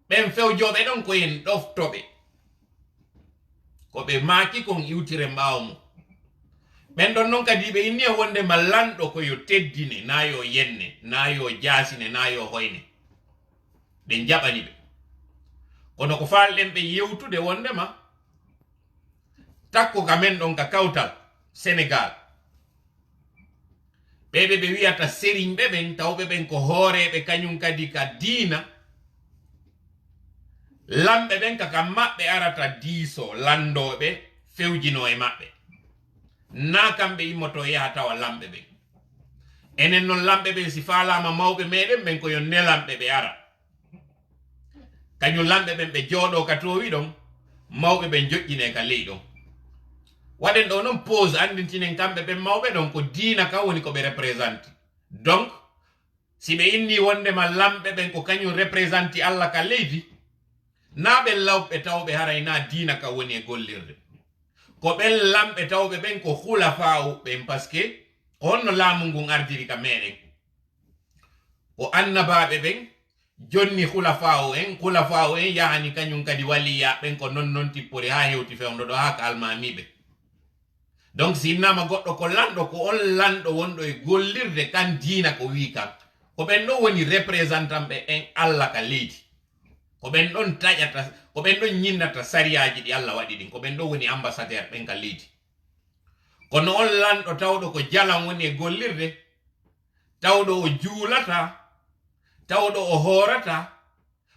ɓen fewjoɓe ɗon koyen ɗoftoɓe ko ɓe maaki kon iwtire mbawo mo ɓen ɗon noon kadi ɓe inni e wondema lanɗo koyo teddine na yo yenne na yo jasine na yo hoyne ɓe jaɓani ɓe kono ko falɗen ɓe yewtude wondema takko ka men ɗon ka kawtal Sénégal ɓeɓe ɓe wiyata sérigne ɓen tawɓe ɓen ko hooreɓe kañum kadi ka diina lamɓe ɓen kaka maɓɓe arata diiso landoɓe fewjino e maɓɓe na kamɓe immoto yaha tawa lamɓe ɓen enen noon lamɓe ɓen si falama mawɓe meɗen ɓen koyo nelamɓe ɓe ara kañum lamɓe ɓen ɓe jooɗo ka towi ɗon mawɓe ɓen joƴƴine ka ley ɗon waɗen ɗo noon pause andintinen kamɓe ɓen mawɓe ɗon ko diina kam woni ko ɓe représente donc si ɓe inni wondema lamɓe ɓen ko kañum représente Allah ka leydi na ɓen lawɓe tawɓe haray na diina ka woni e gollirde ko ɓen lamɓe tawɓe ɓen ko hulafa ɓen par ce que honno laamu ngun ardiri ka meɗen ko annabaɓe ɓen jonni hulafa en yahani kañum kadi waliya ɓen ko non tippori ha hewti fewdo ɗo ha ka almamiɓe donc si innama goɗɗo ko lanɗo ko on lanɗo wonɗo e gollirde kan diina ko wi kan ko ɓen ɗon woni représentant ɓe en Allah ka leydi ko ɓen ɗon taƴata ko ɓen ɗon ñinnata sariyaji ɗi Allah waɗi ɗin ko ɓen ɗon woni ambassadeur ɓen ka leydi kono on lanɗo tawɗo ko jalan woni e gollirde tawɗo o juulata tawɗo o hoorata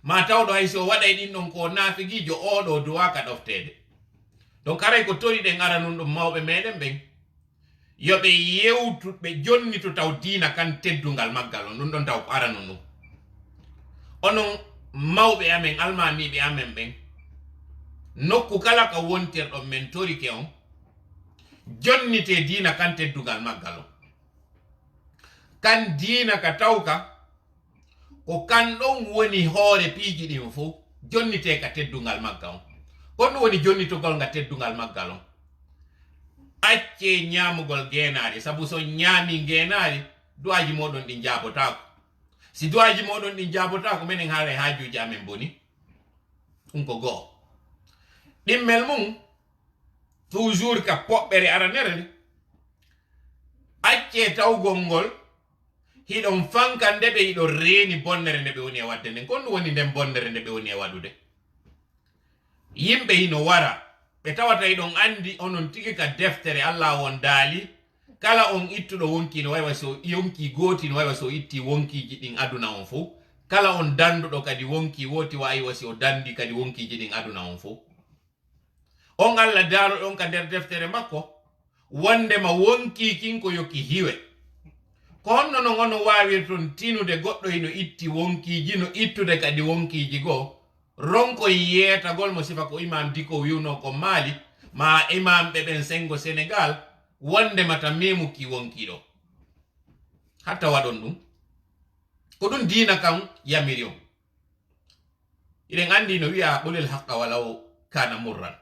ma tawɗo hay so waɗay ɗin ɗon ko naafigijo oɗo duwaka ɗoftede donc aray ko toriɗen ara nun ɗum mawɓe meɗen ɓen yoɓe yewtu ɓe jonnito taw diina kan teddungal maggal on ɗum ɗon taw ko ara nun ɗum onon mawɓe amen almamiɓe amen ɓen nokku kala ka wontirɗon men torike on jonnite diina kan teddungal maggal on kan diina ka tawka ko kan ɗon woni hoore piiji ɗin fof jonnite ka teddungal maggal on kon ɗum woni jonnitogol nga teddungal maggal on acce ñamugol geenaari sabu so ñaami geenaari duwaji moɗon ɗi jaabotako si duwaji moɗon ɗi jaabotako minen haara haajuji amen boni ɗum ko go'o ɗimmel mum toujours ka poɓɓere aranere nde acce tawgol ngol hiɗon fanka nde ɓe hiɗo reeni bonnere nde ɓe woni e wadde nden kon ɗum woni nden bonnere nde ɓe woni e waɗude yimɓe hino wara ɓe tawata hiɗon andi onon tigi ka deftere Allah won daali kala on ittuɗo wonki no waywa so yonki gooti no waywa so itti wonkiji ɗin aduna on fof kala on danduɗo kadi wonki woti wayi wasi o dandi kadi wonkiji ɗin aduna on fof on Allah daaloɗon ka nder deftere makko wondema wonki kin ko yokki hiwe ko honno no ngono wawi ton tinude goddo ino itti wonkiji no ittude kadi wonkiji go ronko yetagol mo sifa ko imam diko wiuno ko Mali ma imam ben sengo Senegal wonde mata memu ki wonkido hatta wadon dum ko dun dina kam yamiriyo ilen andi no wi'a qulil haqqa walau kana murran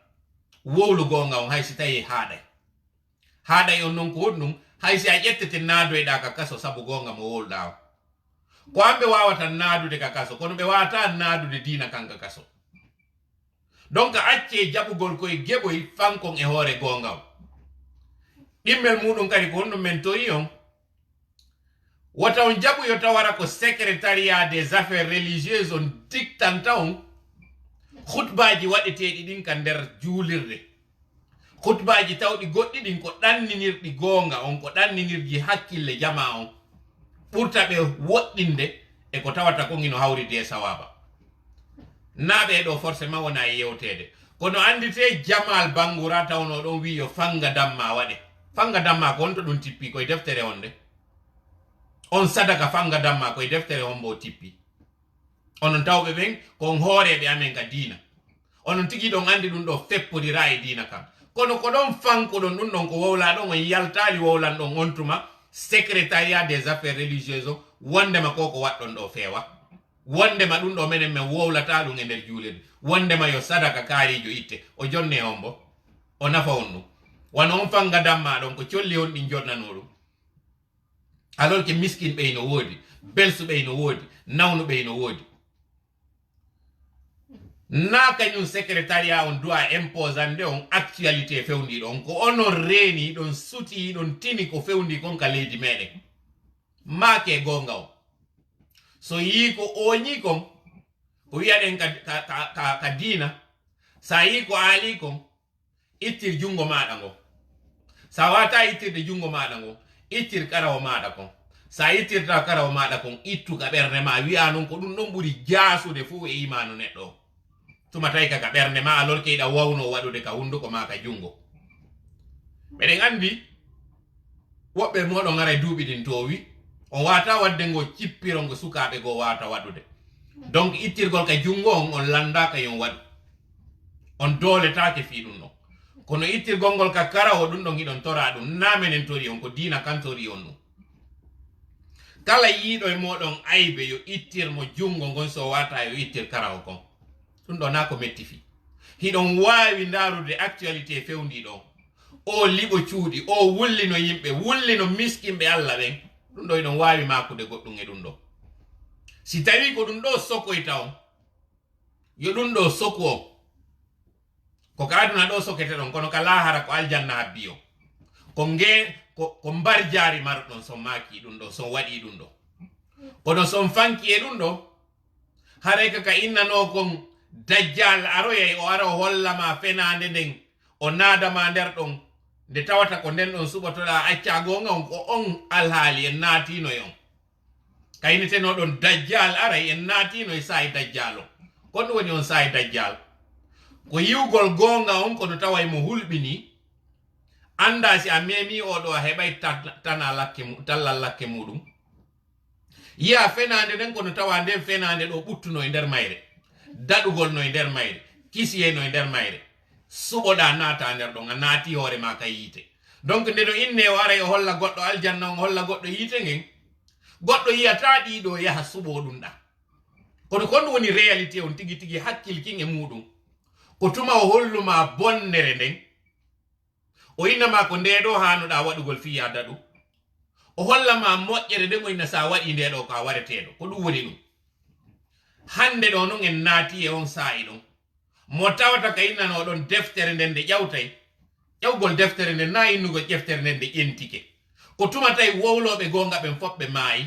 wowlu gonga on hay si tawi haada on non ko wonnum hay si a ƴettete naadoyɗa ka kaso sabu gonga mo wolɗa ko amɓe wawata naadude ka kaso kono ɓe wawata naadude dina kanka kaso donc acce jaɓugol koye geɓoy fankon e hoore gonga o ɗimmel muɗum kadi ko honɗum men toyi on wata on jaɓuyo tawara ko secrétariat des affaires religieuses on diktanta on khutbaji waɗeteɗi ɗin ka nder juulirde khutbaji tawɗi goɗɗi ɗin ko ɗanninirɗi gonga on ko ɗanninirji hakkille jama on ɓurta ɓe woɗɗinde e ko tawata ko ngino hawride e sawaba naɓe ɗo forcément wona e yewtede kono andite Jamal Bangoura tawno ɗon wi yo fanga damma waɗe fanga damma ko honto ɗum tippi koye deftere on de on sadaka fanga damma koye deftere on bo tippi onon tawɓe ɓen kon hooreɓe amen ka diina onon tigi ɗon andi ɗum ɗo feppodira e diina kam kono ko ɗon fankuɗon ɗum ɗon ko wowla ɗon on yaltali wowlan ɗon on tuma secrétariat des affaires religieuses o wondema ko waɗɗon ɗo feewa wondema ɗum ɗo menen men wowlata ɗum e nder juulirde wondema yo sadaka kaarijo itte o jonne on bo o nafa on ɗum wano on fanga damma ɗon ko colli on ɗin jonnano ɗum alors que miskin ɓey no woodi belsu ɓey no woodi nawnu ɓey no woodi na kañum secrétariat on doit imposande on actualité fewndi ɗon ko onon reeni ɗon suti ɗon tini ko fewndi kon ka leydi meɗen maake gonga o so yi ko oñi kon ko wiyaɗen ka diina sa yi ko aali kon ittir jungo maɗa ngo sa wata ittirde jungo maɗa ngo ittir karawo maɗa kon sa ittirta karawo maɗa kon ittu ka ɓernde ma wiya non ko ɗum ɗon ɓuri jaasude fuu e imanu neɗɗo o tuma tawi kaka ɓernde ma alors que iɗa wawno waɗude ka hunduko ma ka jungo meɗen andi woɓɓe moɗon gara duuɓi ɗin towi on wata wadde ngo cippiro ngo sukaɓe go wata waɗude donc ittirgol ka jungo on landaka yon waɗu on doletake fi ɗum ɗon kono ittirgol ngol ka karawo ɗum ɗon iɗon tora ɗum namenen tori on ko diina kan tori on ɗum kala yiiɗo e moɗon aybe yo ittirmo jungo ngon so wata yo ittir karawo kon ɗum ɗo na ko metti fi hiɗon wawi ndarude actualité fewndi ɗon o liɓo cuuɗi o wullino yimɓe wullino miskinɓe Allah ɓen ɗum ɗo iɗon wawi makude goɗɗum e ɗum ɗo si tawi ko ɗum ɗo sokoyta on yo ɗum ɗo soku on ko ka aduna ɗo sokete ɗon kono ka lahara ko aljanna habbi o ko mbar jaari marɗon son maki ɗum ɗo son waɗi ɗum ɗo kono son fanki e ɗum ɗo haray ka innano kon dajjal aroyay o ara o hollama fenande nden o naadama nder ɗon nde tawata ko nden ɗon suɓotoɗa acca gonga on ko on alhaali en naatino e on kayniteno ɗon dajjal aray en naatino e saayi dajjal o kon ɗum woni on saayi dajjal ko yiwgol gonga on kono taway mo hulɓini anda si a memi oɗo a heɓay tallal lakke muɗum yiya fenande nden kono tawa nden fenande ɗo ɓuttuno e nder mayre daɗugol no e nder mayre kisiye no e nder mayre suɓoɗa naata nder ɗon a naati hoore ma ka yiite donc nde ɗo inne o ara e holla goɗɗo aljanna on holla goɗɗo yiite ngen goɗɗo yiyata ɗiɗo yaha suɓo ɗum ɗa kono kon ɗum woni réalité on tigi tigi hakkilkin e muɗum ko tuma o holluma bonnere nden o innama ko ndeɗo hanuɗa waɗugol fiya daɗu o hollama moƴƴere nden o inna sa waɗi ndeɗo ko a wareteɗo ko ɗum woni ɗum hande ɗo non en naati e on saayi ɗon mo tawata ka innano ɗon deftere nden nde ƴawtay ƴawgol deftere nden na innugo ƴeftere nden nde ƴentike ko tumatay wowloɓe gonga ɓen fof ɓe maayi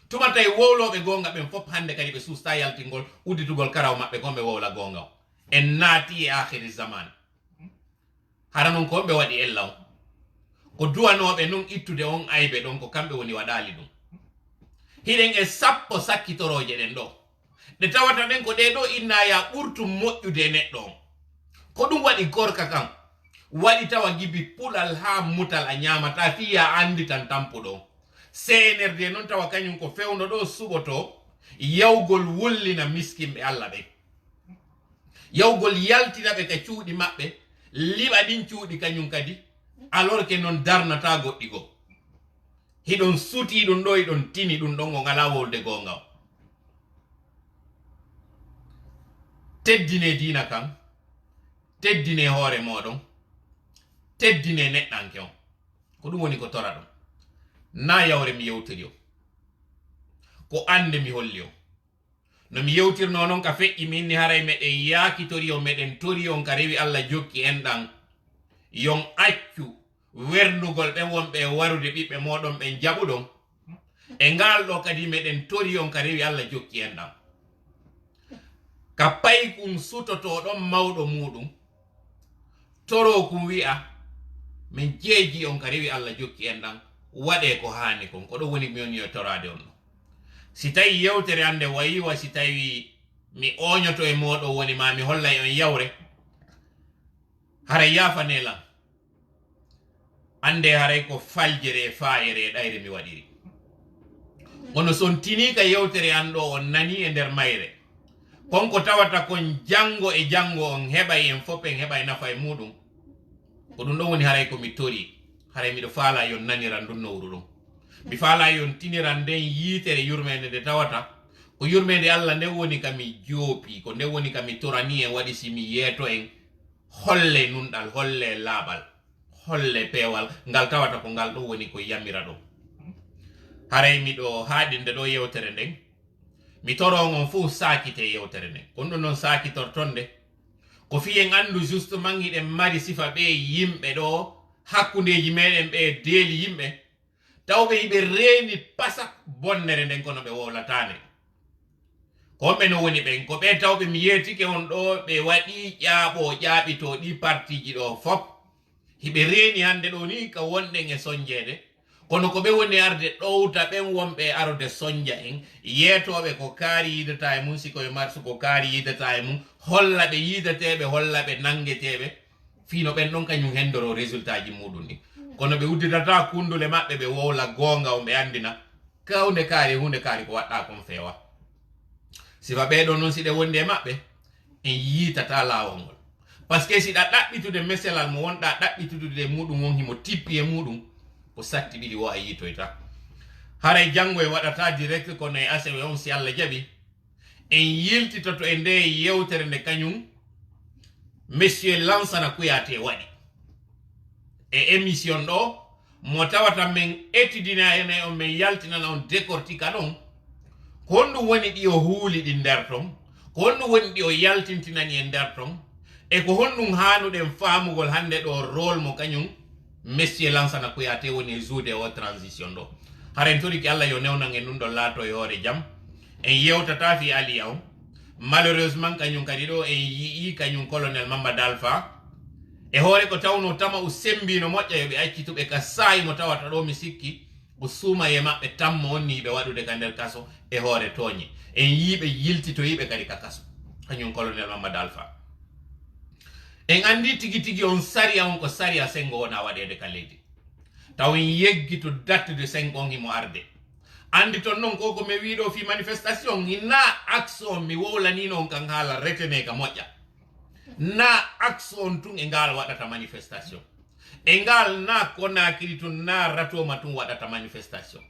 tumatay wowloɓe gonga ɓen fof hande kadi ɓe susta yaltingol udditugol karaw maɓɓe kon ɓe wowla gonga o en naati e akhiri zaman hara non ko ɓe waɗi ella on ko duwanoɓe non ittude on aybe ɗon ko kamɓe woni waɗali ɗum hiɗen e sappo sakkitoroje ɗen ɗo ɗe tawata ɗen ko ɗeɗo innaya ɓurtu moƴƴude neɗɗo on ko ɗum waɗi gorka kam waɗi tawa gibi pulal ha mutal a ñamata fiya andi tan tampuɗo CNRD non tawa kañum ko fewno ɗo suɓoto yawgol wollina miskimɓe Allah ɓe, yawgol yaltina ɓe ka cuuɗi maɓɓe, liɓa ɗin cuuɗi kañum kadi, alors que non darnata goɗɗi go. Hiɗon suti ɗum ɗo, hiɗon tini ɗum ɗon o ngala wolde gonga. Teddine dina kam, teddine hoore moɗon, teddine neɗɗanke on, ko ɗum woni ko tora ɗon. Na yawre mi yewtori o, ko ande mi holli o. No mi yewtirno non ka feƴƴi minni haray meɗen yakitori o, meɗen tori on ka rewi Allah jokki en ɗan yon accu wernugol ɓen wonɓe warude ɓiɓɓe moɗon ɓen jaɓuɗon, e ngal ɗo kadi meɗen tori on ka rewi Allah jokki en ɗan ka pay kum sutotoɗon mawɗo muɗum toro kum wi'a min jeeji on ka rewi Allah jokki en ɗan waɗe ko hani kon. Ko ɗo woni mi woni yo torade on. Si tawi yewtere ande wayiwa, si tawi mi oñoto e moɗo woni ma mi holla on yawre, haray yafanelam ande haray ko faljere e fayere e ɗayre mi waɗiri. Ono son tini ka yewtere an ɗo on nani e nder mayre, konko tawata kon jango e jango on heɓay en fof en heɓay nafa e muɗum, ko ɗum ɗo woni haray ko mi tori. Haray miɗo faala yon naniran ɗum nowru ɗum, mi faala yon tiniran nden yiitere yurmede nde tawata ko yurmede Allah nde woni kami joopi, ko nde woni kami torani en waɗi simi yeeto en holle nunɗal, holle laaɓal, holle peewal ngal tawata ko ngal ɗo woni ko yamira ɗo. Haray miɗo haaɗi nde ɗo yewtere nden mi toron on fuu saakite yewtere nden, kon ɗum noon saakitorton nde ko fiyen andu justement hiɗen mari sifa ɓe yimɓe ɗo hakkundeji meɗen ɓe deeli yimɓe, tawɓe yiɓe reeni pasak bonnere nden kono ɓe wowlatane. Komɓe no woni ɓen ko ɓe tawɓe mi yetike on ɗo ɓe waɗi ƴaaɓo ƴaaɓito ɗi partiji ɗo fop, hiɓe reeni hande ɗo ni ka wonɗen e soñjede, kono ko ɓe woni arde ɗowta ɓen wonɓe arde soñja en, yeetoɓe ko kaari yidata e mum, sikoye marsu ko kaari yidata e mum, holla ɓe yidateɓe, holla ɓe nangeteɓe, fino ɓen ɗon kañum hendoro résultat ji muɗum ɗi. Kono ɓe udditata kundule maɓɓe ɓe wowla gonga on ɓe andina ka hunde kaari ko waɗɗa kon feewa. Sifa ɓeɗo noon siɗe wondi e maɓɓe en yiitata laawol ngol, par ce que siɗa ɗaɓɓitude meselal mo wonɗa ɗaɓɓitude muɗum won himo tippi e muɗum, ko satti ɗiɗi wo a yiitoyta. Haray janngo e waɗata direct kono e asewe on si Allah jaɓi en yiltitoto e nde yewtere nde kañum Monsieur Lansana Kouyaté waɗi e émission ɗo mo tawata min étudina ene on min yaltinana on décortika ɗon ko honɗum woni ɗi o huuli ɗi nder ton, ko honɗum woni ɗi o yaltintinani e nder ton, e ko honɗum hanuɗen faamugol hande ɗo rôle mo kañum Monsieur Lansana Kouyaté woni e joude o transition ɗo. Haren toriki Allah yo newnan en ɗum ɗo laato e hoore jam, en yewtata fi aliya on. Malheureusement kañum kadi ɗo en yii kañum colonel Mamadou Alpha e hoore ko tawno tama o sembino moƴƴa yoɓe accituɓe ka saayi mo tawata ɗo mi sikki o suuma e maɓɓe tammo on ni ɓe waɗude ka nder kaso e hoore tooñe, en yiiɓe yiltitoyiɓe kadi ka kaso kañum colonel Mamadou Alpha. En andi tigi tigi on sariya on ko sariya sengo wona waɗede ka leydi, taw en yeggi to date de 5 on himo arde. Andi ton non koko mi wiɗo fi manifestation na axe on mi wowlanino on kan haala retene ka moƴƴa, na axe on tun e ngal waɗata manifestation, e ngal na Conakry tun na Ratoma tun waɗata manifestation,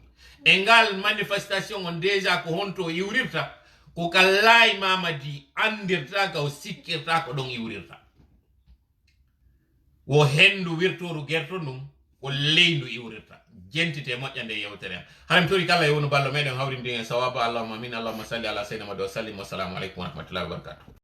e ngal manifestation on déjà ko honto iwrirta ko ka Laye Mamadi andirta ka o sikkirta ko ɗon iwrirta, wo hendu wirtoru gerto ɗum ko leydu iwrirta. Jentite moƴƴa nde yewtere am haram tori kala yewnu ballo meɗen hawrindi en sawabu allahumma amin allahumma salli ala sayyidina Muhammad wa sallim. Wassalamu aleykum wa rahmatullahi wa barakatuh.